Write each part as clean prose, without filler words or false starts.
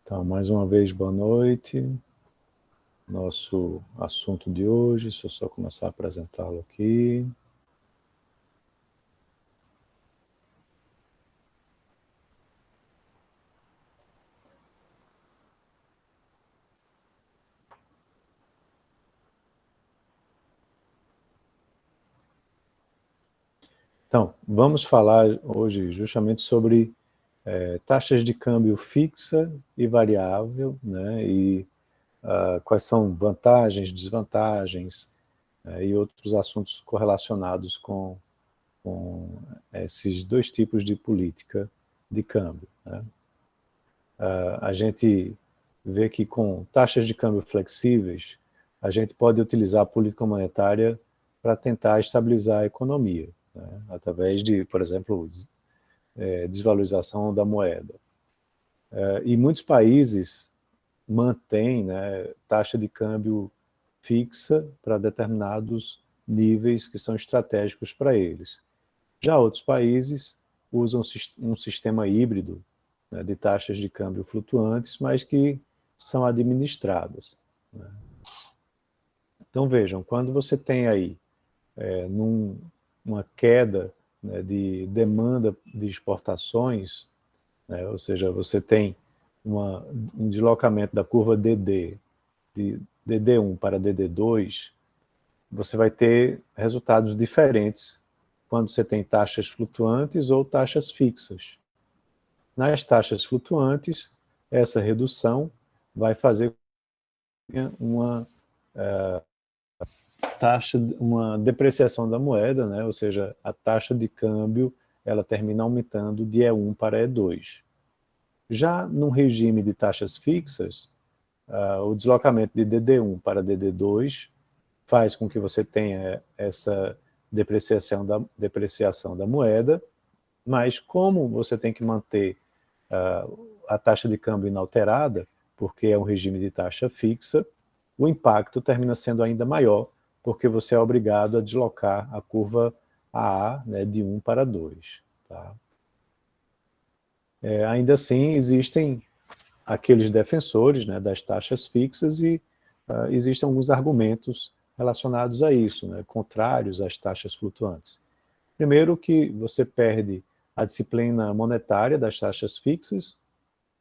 Então, mais uma vez, boa noite. Nosso assunto de hoje, deixa eu só começar a apresentá-lo aqui. Então, vamos falar hoje justamente sobre taxas de câmbio fixa e variável, né, e quais são vantagens, desvantagens, e outros assuntos correlacionados com esses dois tipos de política de câmbio, né. A gente vê que com taxas de câmbio flexíveis, a gente pode utilizar a política monetária para tentar estabilizar a economia, né, através de, por exemplo, desvalorização da moeda. E muitos países mantêm, né, taxa de câmbio fixa para determinados níveis que são estratégicos para eles. Já outros países usam um sistema híbrido, né, de taxas de câmbio flutuantes, mas que são administradas, né. Então vejam, quando você tem aí uma queda, né, de demanda de exportações, né, ou seja, você tem um deslocamento da curva DD, de DD1 para DD2, você vai ter resultados diferentes quando você tem taxas flutuantes ou taxas fixas. Nas taxas flutuantes, essa redução vai fazer uma uma depreciação da moeda, né? Ou seja, a taxa de câmbio ela termina aumentando de E1 para E2. Já num regime de taxas fixas, o deslocamento de DD1 para DD2 faz com que você tenha essa depreciação da moeda, mas como você tem que manter a taxa de câmbio inalterada, porque é um regime de taxa fixa, o impacto termina sendo ainda maior, porque você é obrigado a deslocar a curva AA, né, de 1 para 2. Tá? Ainda assim, existem aqueles defensores, né, das taxas fixas e existem alguns argumentos relacionados a isso, né, contrários às taxas flutuantes. Primeiro que você perde a disciplina monetária das taxas fixas,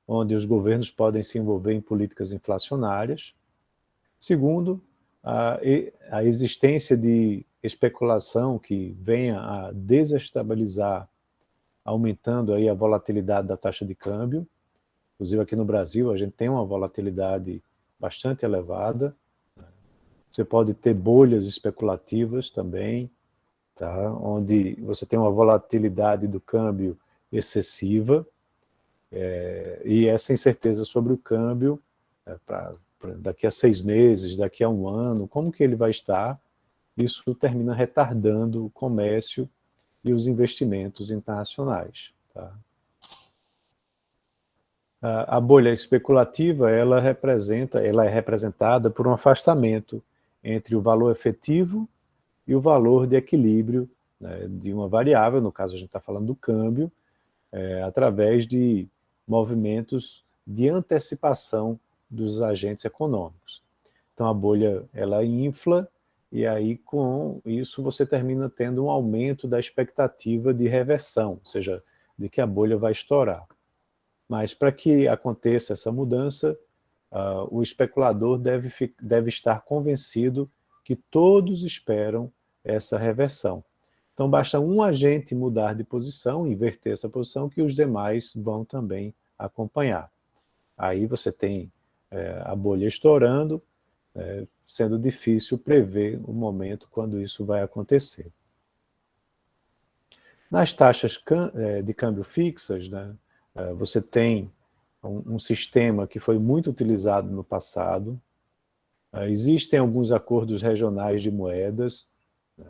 onde os governos podem se envolver em políticas inflacionárias. Segundo, a existência de especulação que venha a desestabilizar, aumentando aí a volatilidade da taxa de câmbio. Inclusive aqui no Brasil a gente tem uma volatilidade bastante elevada. Você pode ter bolhas especulativas também, tá? Onde você tem uma volatilidade do câmbio excessiva, e essa incerteza sobre o câmbio, daqui a 6 meses, daqui a um ano, como que ele vai estar, isso termina retardando o comércio e os investimentos internacionais. Tá? A bolha especulativa, ela é representada por um afastamento entre o valor efetivo e o valor de equilíbrio, né, de uma variável, no caso a gente está falando do câmbio, através de movimentos de antecipação dos agentes econômicos. Então a bolha ela infla e aí com isso você termina tendo um aumento da expectativa de reversão, ou seja, de que a bolha vai estourar. Mas para que aconteça essa mudança, o especulador deve estar convencido que todos esperam essa reversão. Então basta um agente mudar de posição, inverter essa posição, que os demais vão também acompanhar. Aí você tem a bolha estourando, sendo difícil prever o momento quando isso vai acontecer. Nas taxas de câmbio fixas, né, você tem um sistema que foi muito utilizado no passado. Existem alguns acordos regionais de moedas,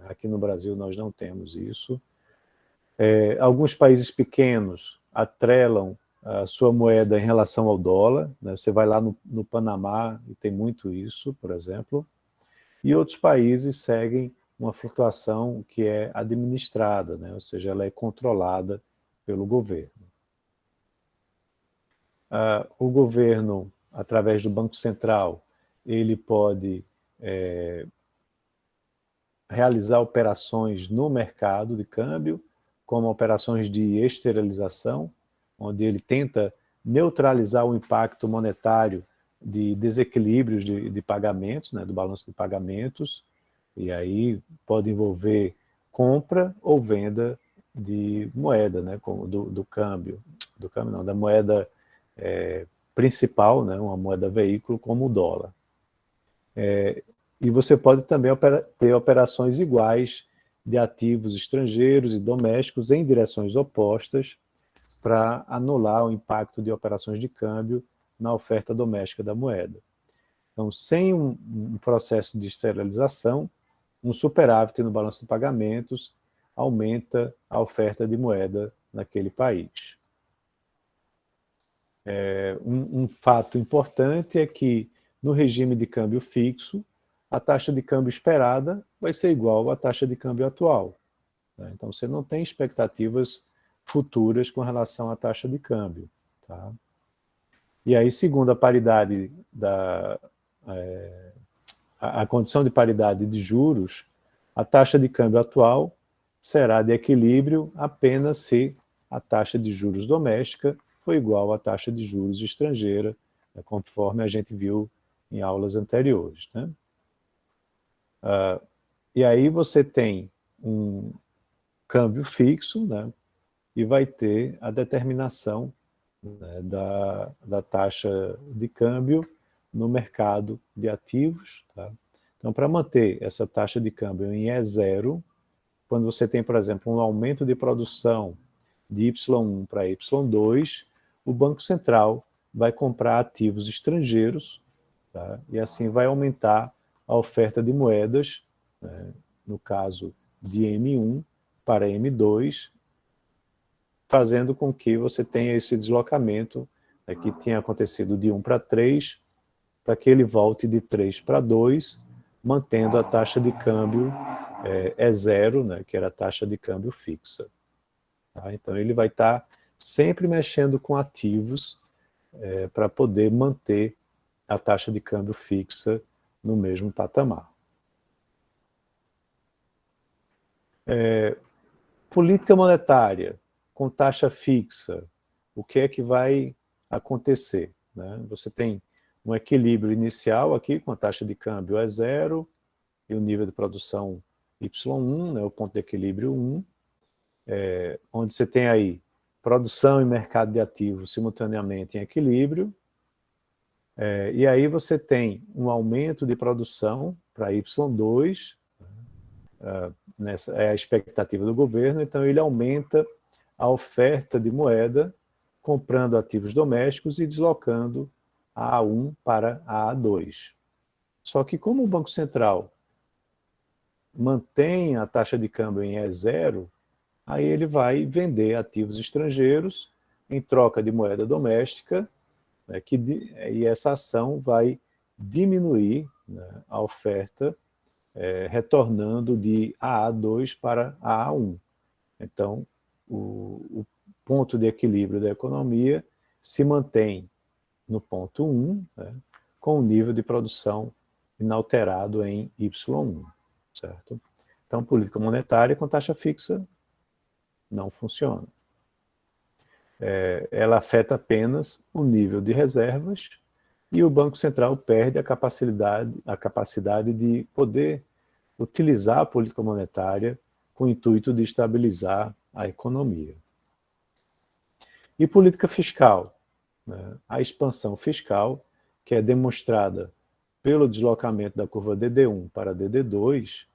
aqui no Brasil nós não temos isso. Alguns países pequenos atrelam a sua moeda em relação ao dólar, né? Você vai lá no Panamá e tem muito isso, por exemplo, e outros países seguem uma flutuação que é administrada, né? Ou seja, ela é controlada pelo governo. O governo, através do Banco Central, ele pode realizar operações no mercado de câmbio, como operações de esterilização, onde ele tenta neutralizar o impacto monetário de desequilíbrios de pagamentos, né, do balanço de pagamentos, e aí pode envolver compra ou venda de moeda, né, do câmbio não, da moeda principal, né, uma moeda veículo como o dólar. E você pode também ter operações iguais de ativos estrangeiros e domésticos em direções opostas para anular o impacto de operações de câmbio na oferta doméstica da moeda. Então, sem um processo de esterilização, um superávit no balanço de pagamentos aumenta a oferta de moeda naquele país. Um fato importante é que, no regime de câmbio fixo, a taxa de câmbio esperada vai ser igual à taxa de câmbio atual. Então, você não tem expectativas futuras com relação à taxa de câmbio. Tá? E aí, segundo a paridade a condição de paridade de juros, a taxa de câmbio atual será de equilíbrio apenas se a taxa de juros doméstica for igual à taxa de juros estrangeira, conforme a gente viu em aulas anteriores. Né? E aí você tem um câmbio fixo, né, e vai ter a determinação, né, da taxa de câmbio no mercado de ativos. Tá? Então, para manter essa taxa de câmbio em E0, quando você tem, por exemplo, um aumento de produção de Y1 para Y2, o Banco Central vai comprar ativos estrangeiros, tá? E assim vai aumentar a oferta de moedas, né, no caso de M1 para M2, fazendo com que você tenha esse deslocamento, né, que tinha acontecido de 1 para 3, para que ele volte de 3 para 2, mantendo a taxa de câmbio E0, né, que era a taxa de câmbio fixa. Tá? Então ele vai estar sempre mexendo com ativos para poder manter a taxa de câmbio fixa no mesmo patamar. Política monetária com taxa fixa, o que é que vai acontecer? Né? Você tem um equilíbrio inicial aqui com a taxa de câmbio E0 e o nível de produção Y1, né, o ponto de equilíbrio 1, onde você tem aí produção e mercado de ativos simultaneamente em equilíbrio, e aí você tem um aumento de produção para Y2, nessa é a expectativa do governo, então ele aumenta a oferta de moeda, comprando ativos domésticos e deslocando a A1 para a A2. Só que como o Banco Central mantém a taxa de câmbio em E0, aí ele vai vender ativos estrangeiros em troca de moeda doméstica, né, e essa ação vai diminuir, né, a oferta, retornando de AA2 para AA1. Então, o ponto de equilíbrio da economia se mantém no ponto 1, né, com o nível de produção inalterado em Y1. Certo? Então, política monetária com taxa fixa não funciona. Ela afeta apenas o nível de reservas e o Banco Central perde a capacidade de poder utilizar a política monetária com o intuito de estabilizar a economia. E política fiscal? Né? A expansão fiscal, que é demonstrada pelo deslocamento da curva DD1 para DD2,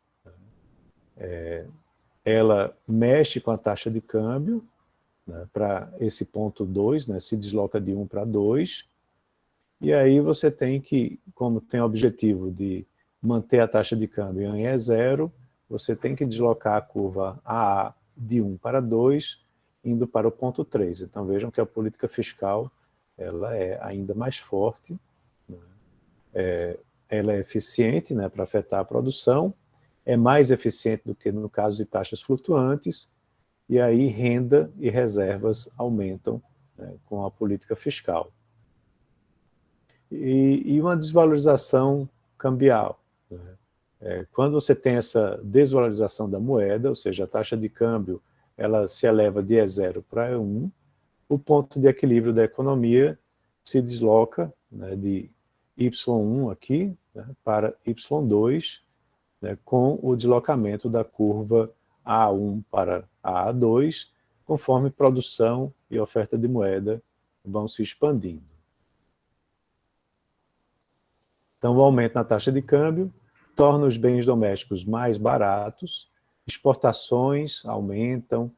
ela mexe com a taxa de câmbio, né, para esse ponto 2, né, se desloca de 1 para 2, e aí você tem que, como tem o objetivo de manter a taxa de câmbio em E0, você tem que deslocar a curva AA de 1 para 2, indo para o ponto 3. Então vejam que a política fiscal ela é ainda mais forte, né? Ela é eficiente, né, para afetar a produção, é mais eficiente do que no caso de taxas flutuantes, e aí renda e reservas aumentam, né, com a política fiscal. e uma desvalorização cambial, né? Quando você tem essa desvalorização da moeda, ou seja, a taxa de câmbio ela se eleva de E0 para E1, o ponto de equilíbrio da economia se desloca, né, de Y1 aqui, né, para Y2, né, com o deslocamento da curva A1 para A2, conforme produção e oferta de moeda vão se expandindo. Então, o aumento na taxa de câmbio torna os bens domésticos mais baratos, exportações aumentam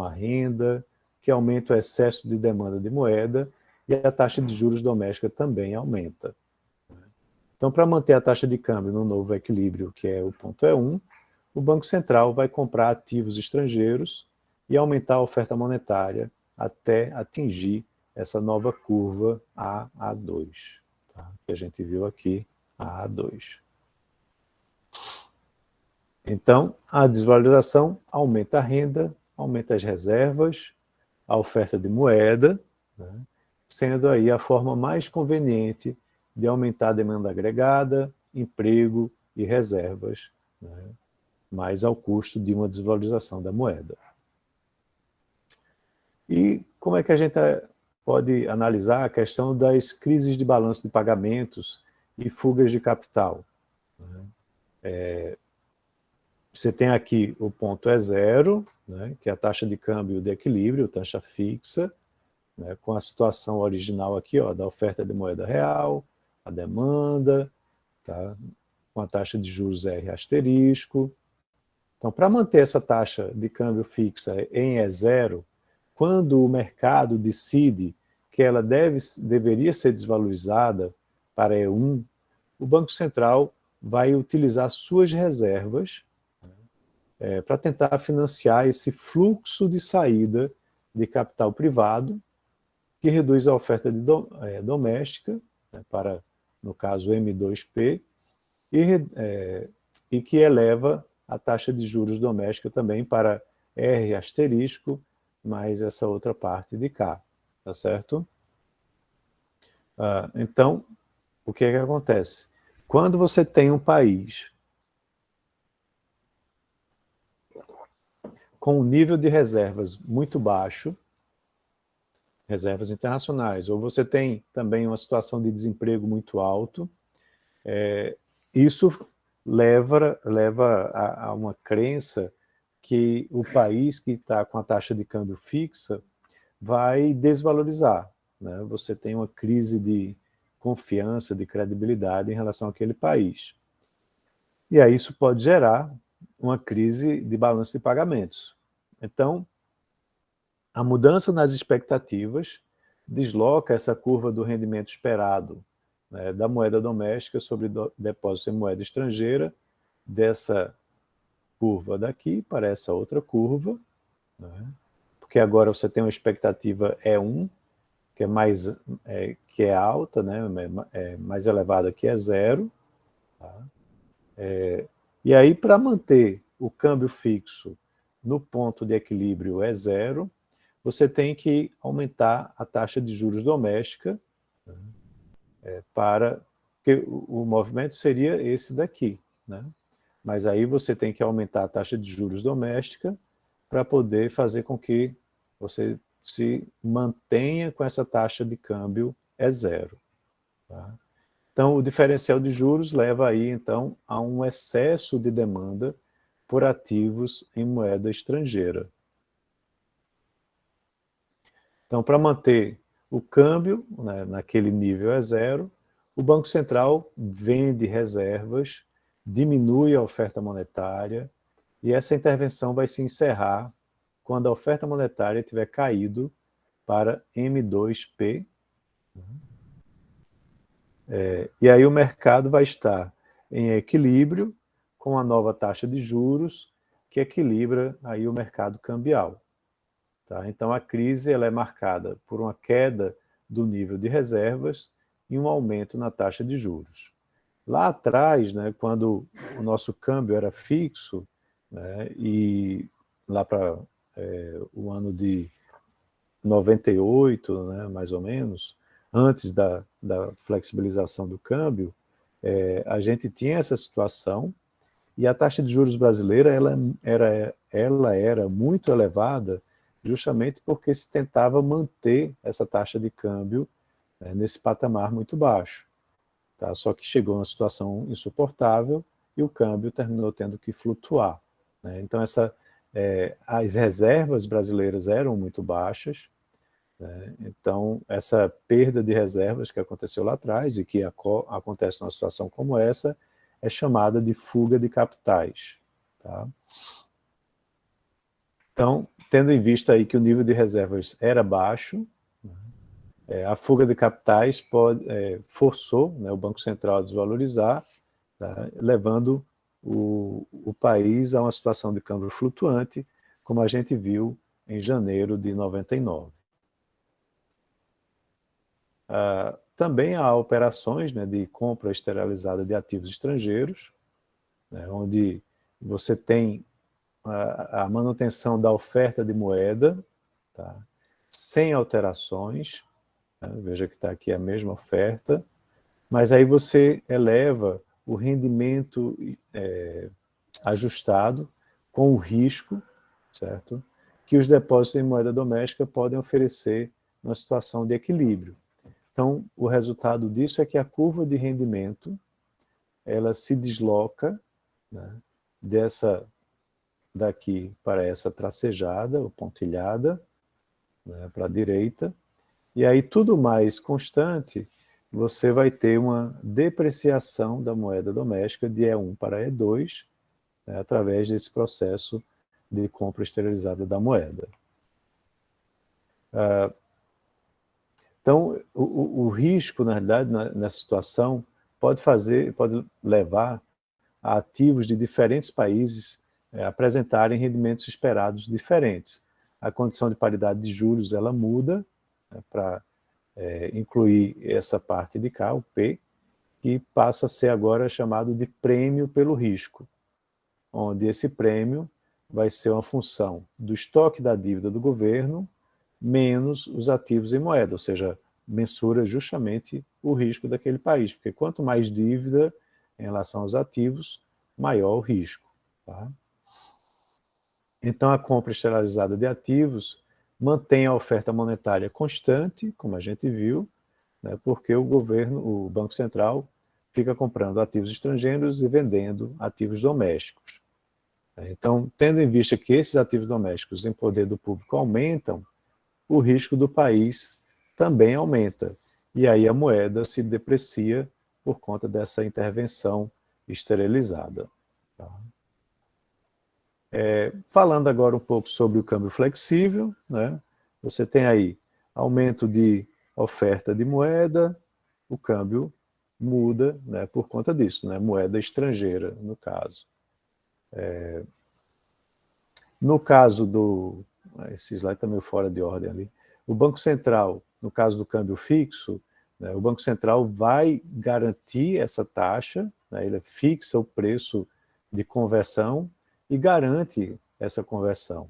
a renda, que aumenta o excesso de demanda de moeda, e a taxa de juros doméstica também aumenta. Então, para manter a taxa de câmbio no novo equilíbrio, que é o ponto E1, o Banco Central vai comprar ativos estrangeiros e aumentar a oferta monetária até atingir essa nova curva AA2, tá? Que a gente viu aqui, AA2. Então, a desvalorização aumenta a renda, aumenta as reservas, a oferta de moeda, né, sendo aí a forma mais conveniente de aumentar a demanda agregada, emprego e reservas, né, mas ao custo de uma desvalorização da moeda. E como é que a gente pode analisar a questão das crises de balanço de pagamentos e fugas de capital? Você tem aqui o ponto E0, né, que é a taxa de câmbio de equilíbrio, taxa fixa, né, com a situação original aqui, ó, da oferta de moeda real, a demanda, tá, com a taxa de juros R asterisco. Então, para manter essa taxa de câmbio fixa em E0, quando o mercado decide que ela deveria ser desvalorizada para E1, o Banco Central vai utilizar suas reservas para tentar financiar esse fluxo de saída de capital privado, que reduz a oferta doméstica, né, para, no caso, M2P, e que eleva a taxa de juros doméstica também para R asterisco, mais essa outra parte de K, tá certo? Então, o que é que acontece? Quando você tem um país com um nível de reservas muito baixo, reservas internacionais, ou você tem também uma situação de desemprego muito alto, isso leva a uma crença que o país que está com a taxa de câmbio fixa vai desvalorizar, né? Você tem uma crise de confiança, de credibilidade em relação àquele país. E aí isso pode gerar uma crise de balanço de pagamentos. Então, a mudança nas expectativas desloca essa curva do rendimento esperado, né, da moeda doméstica sobre depósito em moeda estrangeira, dessa curva daqui para essa outra curva, né, porque agora você tem uma expectativa E1, que que é alta, né, mais elevada que E0. Tá? E aí, para manter o câmbio fixo no ponto de equilíbrio E0, você tem que aumentar a taxa de juros doméstica, porque o movimento seria esse daqui, né? Mas aí você tem que aumentar a taxa de juros doméstica para poder fazer com que você se mantenha com essa taxa de câmbio E0. Tá? Então, o diferencial de juros leva aí, então, a um excesso de demanda por ativos em moeda estrangeira. Então, para manter o câmbio, né, naquele nível E0, o Banco Central vende reservas, diminui a oferta monetária, e essa intervenção vai se encerrar quando a oferta monetária tiver caído para M2P. E aí o mercado vai estar em equilíbrio com a nova taxa de juros, que equilibra aí o mercado cambial. Tá? Então, a crise ela é marcada por uma queda do nível de reservas e um aumento na taxa de juros. Lá atrás, né, quando o nosso câmbio era fixo, né, e lá para o ano de 98, né, mais ou menos, antes da flexibilização do câmbio, a gente tinha essa situação, e a taxa de juros brasileira ela era muito elevada justamente porque se tentava manter essa taxa de câmbio nesse patamar muito baixo. Tá? Só que chegou uma situação insuportável e o câmbio terminou tendo que flutuar. Né? Então, as reservas brasileiras eram muito baixas, né? Então, essa perda de reservas que aconteceu lá atrás e que acontece numa situação como essa, é chamada de fuga de capitais. Tá? Então, tendo em vista aí que o nível de reservas era baixo, a fuga de capitais forçou, né, o Banco Central a desvalorizar, tá, levando o país a uma situação de câmbio flutuante, como a gente viu em janeiro de 99. Também há operações, né, de compra externalizada de ativos estrangeiros, né, onde você tem a manutenção da oferta de moeda, tá, sem alterações, né, veja que está aqui a mesma oferta, mas aí você eleva o rendimento ajustado com o risco, certo? Que os depósitos em moeda doméstica podem oferecer numa situação de equilíbrio. Então, o resultado disso é que a curva de rendimento ela se desloca, né, daqui para essa tracejada, ou pontilhada, né, para a direita, e aí tudo mais constante, você vai ter uma depreciação da moeda doméstica de E1 para E2, né, através desse processo de compra exteriorizada da moeda. Então, o risco, na realidade, nessa situação, pode levar a ativos de diferentes países apresentarem rendimentos esperados diferentes. A condição de paridade de juros, ela muda, né, para incluir essa parte de cá, o P, que passa a ser agora chamado de prêmio pelo risco, onde esse prêmio vai ser uma função do estoque da dívida do governo menos os ativos em moeda, ou seja, mensura justamente o risco daquele país, porque quanto mais dívida em relação aos ativos, maior o risco. Tá? Então, a compra externalizada de ativos mantém a oferta monetária constante, como a gente viu, né, porque o Banco Central, fica comprando ativos estrangeiros e vendendo ativos domésticos. Então, tendo em vista que esses ativos domésticos em poder do público aumentam, o risco do país também aumenta. E aí a moeda se deprecia por conta dessa intervenção esterilizada. Tá? Falando agora um pouco sobre o câmbio flexível, né? Você tem aí aumento de oferta de moeda, o câmbio muda, né, por conta disso, né, moeda estrangeira, no caso. No caso esse slide está meio fora de ordem ali. O Banco Central, no caso do câmbio fixo, né, o Banco Central vai garantir essa taxa, né, ele fixa o preço de conversão e garante essa conversão.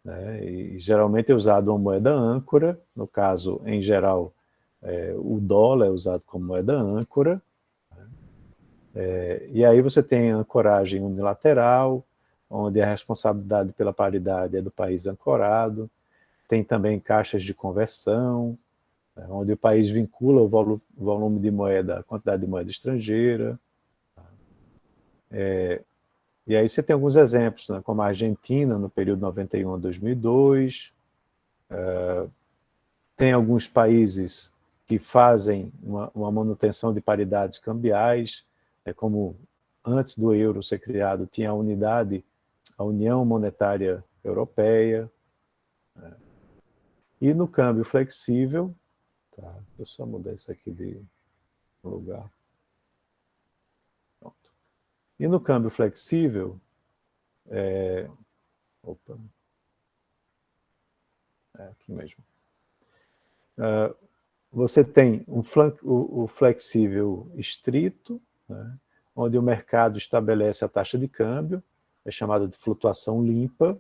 Né, e geralmente é usado uma moeda âncora, no caso, em geral, o dólar é usado como moeda âncora, e aí você tem a ancoragem unilateral, onde a responsabilidade pela paridade é do país ancorado, tem também caixas de conversão, onde o país vincula o volume de moeda, a quantidade de moeda estrangeira. E aí você tem alguns exemplos, né, como a Argentina, no período 91 a 2002, tem alguns países que fazem uma manutenção de paridades cambiais, como antes do euro ser criado, tinha a União Monetária Europeia, e no câmbio flexível, tá, deixa eu só mudar isso aqui de lugar. Pronto. E no câmbio flexível, opa, aqui mesmo. Você tem o flexível estrito, né, onde o mercado estabelece a taxa de câmbio, é chamada de flutuação limpa.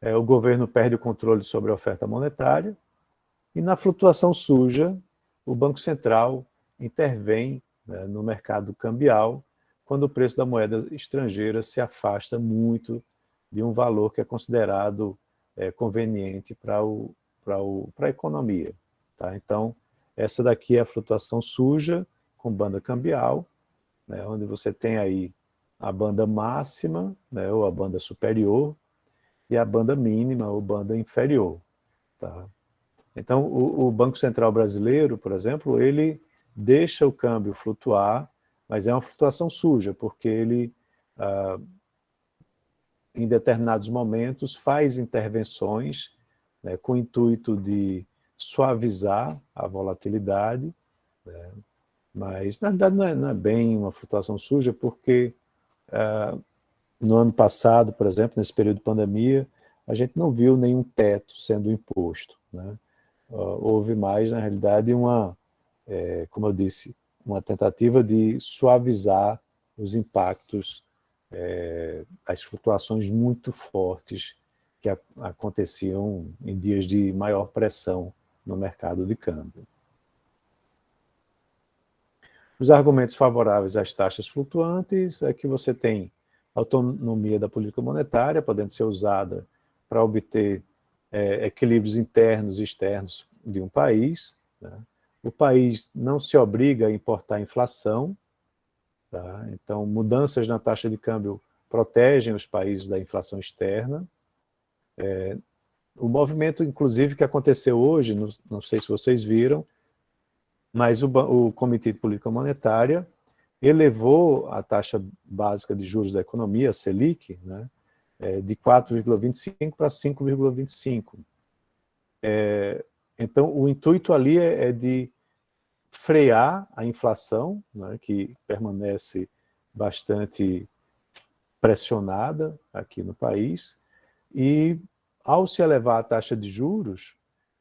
O governo perde o controle sobre a oferta monetária, E na flutuação suja, o Banco Central intervém, né, no mercado cambial quando o preço da moeda estrangeira se afasta muito de um valor que é considerado conveniente para a economia. Tá? Então, essa daqui é a flutuação suja com banda cambial, né, onde você tem aí a banda máxima, né, ou a banda superior, e a banda mínima ou banda inferior. Tá? Então, o Banco Central brasileiro, por exemplo, ele deixa o câmbio flutuar, mas é uma flutuação suja, porque ele, em determinados momentos, faz intervenções, né, com o intuito de suavizar a volatilidade, né, mas, na verdade, não é bem uma flutuação suja, porque no ano passado, por exemplo, nesse período de pandemia, a gente não viu nenhum teto sendo imposto, né? Houve mais, na realidade, como eu disse, uma tentativa de suavizar os impactos, as flutuações muito fortes que aconteciam em dias de maior pressão no mercado de câmbio. Os argumentos favoráveis às taxas flutuantes é que você tem autonomia da política monetária, podendo ser usada para obter equilíbrios internos e externos de um país, né? O país não se obriga a importar inflação, tá? Então, mudanças na taxa de câmbio protegem os países da inflação externa. O movimento, inclusive, que aconteceu hoje, não sei se vocês viram, mas o Comitê de Política Monetária elevou a taxa básica de juros da economia, a Selic, né, de 4,25 para 5,25. Então, o intuito ali é de frear a inflação, né, que permanece bastante pressionada aqui no país, e ao se elevar a taxa de juros,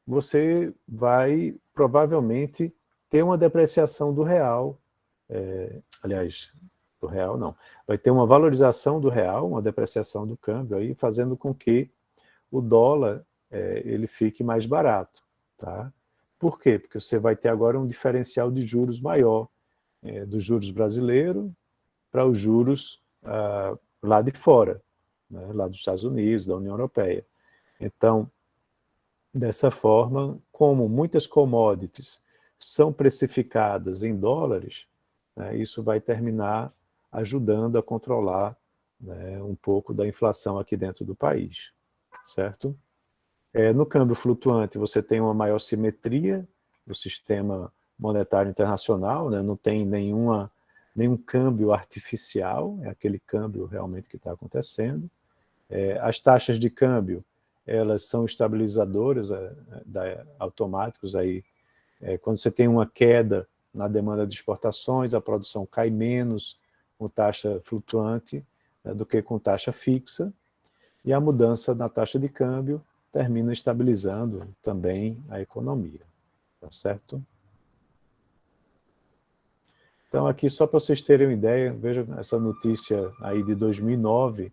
você vai provavelmente ter uma depreciação do real, aliás, do real não, vai ter uma valorização do real, uma depreciação do câmbio, aí, fazendo com que o dólar ele fique mais barato. Tá? Por quê? Porque você vai ter agora um diferencial de juros maior, dos juros brasileiros para os juros lá de fora, né? Lá dos Estados Unidos, da União Europeia. Então, dessa forma, como muitas commodities são precificadas em dólares, né, isso vai terminar ajudando a controlar, né, um pouco da inflação aqui dentro do país, certo? No câmbio flutuante, você tem uma maior simetria do sistema monetário internacional, né, não tem nenhum câmbio artificial, é aquele câmbio realmente que está acontecendo. As taxas de câmbio, elas são estabilizadoras automáticos aí. Quando você tem uma queda na demanda de exportações, a produção cai menos com taxa flutuante, né, do que com taxa fixa, e a mudança na taxa de câmbio termina estabilizando também a economia, tá certo? Então, aqui, só para vocês terem uma ideia, vejam essa notícia aí de 2009,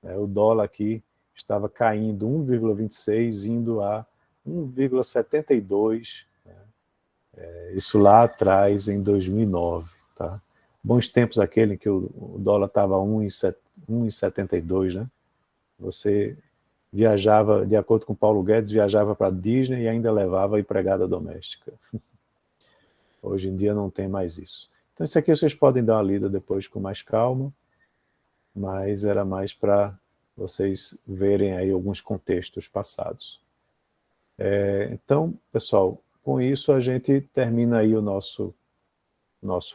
o dólar aqui estava caindo 1,26, indo a 1,72, isso lá atrás, em 2009. Tá? Bons tempos aquele em que o dólar estava 1,72, né? Você viajava, de acordo com Paulo Guedes, viajava para a Disney e ainda levava a empregada doméstica. Hoje em dia não tem mais isso. Então isso aqui vocês podem dar uma lida depois com mais calma, mas era mais para vocês verem aí alguns contextos passados. Então, pessoal, com isso a gente termina aí o nosso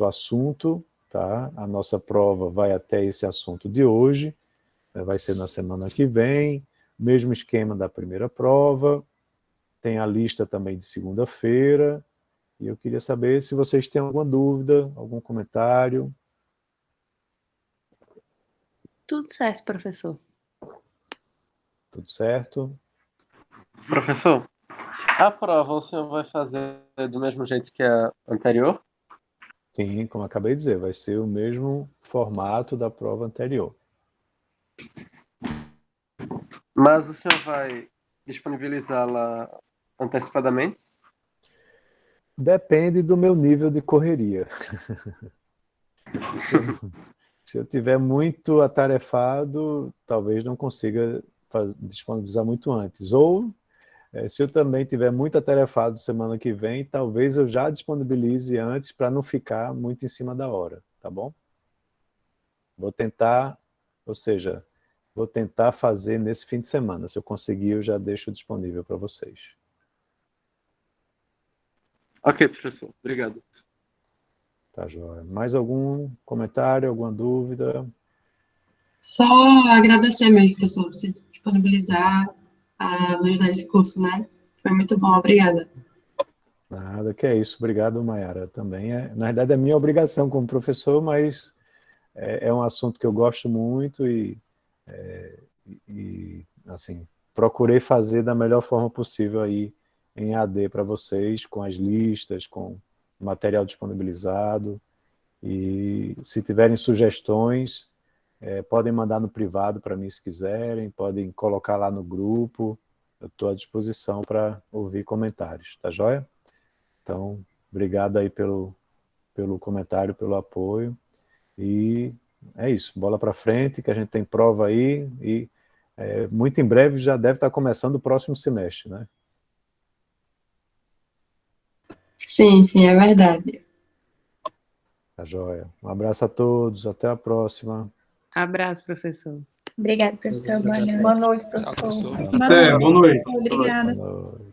assunto, tá? A nossa prova vai até esse assunto de hoje, vai ser na semana que vem, mesmo esquema da primeira prova, tem a lista também de segunda-feira, e eu queria saber se vocês têm alguma dúvida, algum comentário. Tudo certo, professor. Tudo certo? Professor, a prova o senhor vai fazer do mesmo jeito que a anterior? Sim, como eu acabei de dizer, vai ser o mesmo formato da prova anterior. Mas o senhor vai disponibilizá-la antecipadamente? Depende do meu nível de correria. Se eu tiver muito atarefado, talvez não consiga disponibilizar muito antes. Ou, se eu também tiver muito atarefado semana que vem, talvez eu já disponibilize antes para não ficar muito em cima da hora, tá bom? Vou tentar, ou seja, vou tentar fazer nesse fim de semana. Se eu conseguir, eu já deixo disponível para vocês. Ok, professor. Obrigado. Tá, joia. Mais algum comentário, alguma dúvida? Só agradecer mesmo, professor, por se disponibilizar a nos dar esse curso, né? Foi muito bom, obrigada. Nada, que é isso. Obrigado, Mayara. Também na verdade, é minha obrigação como professor, mas é um assunto que eu gosto muito e assim, procurei fazer da melhor forma possível aí em AD para vocês, com as listas, com o material disponibilizado. E se tiverem sugestões, podem mandar no privado para mim se quiserem, podem colocar lá no grupo. Eu estou à disposição para ouvir comentários, tá joia? Então, obrigado aí pelo comentário, pelo apoio. E é isso, bola para frente, que a gente tem prova aí e muito em breve já deve estar começando o próximo semestre, né? Sim, sim, é verdade. Tá joia. Um abraço a todos, até a próxima. Abraço, professor. Obrigada, professor. Boa noite. Boa noite, Tchau, professor. professor. Boa Até, noite. boa noite. Obrigada. Boa noite.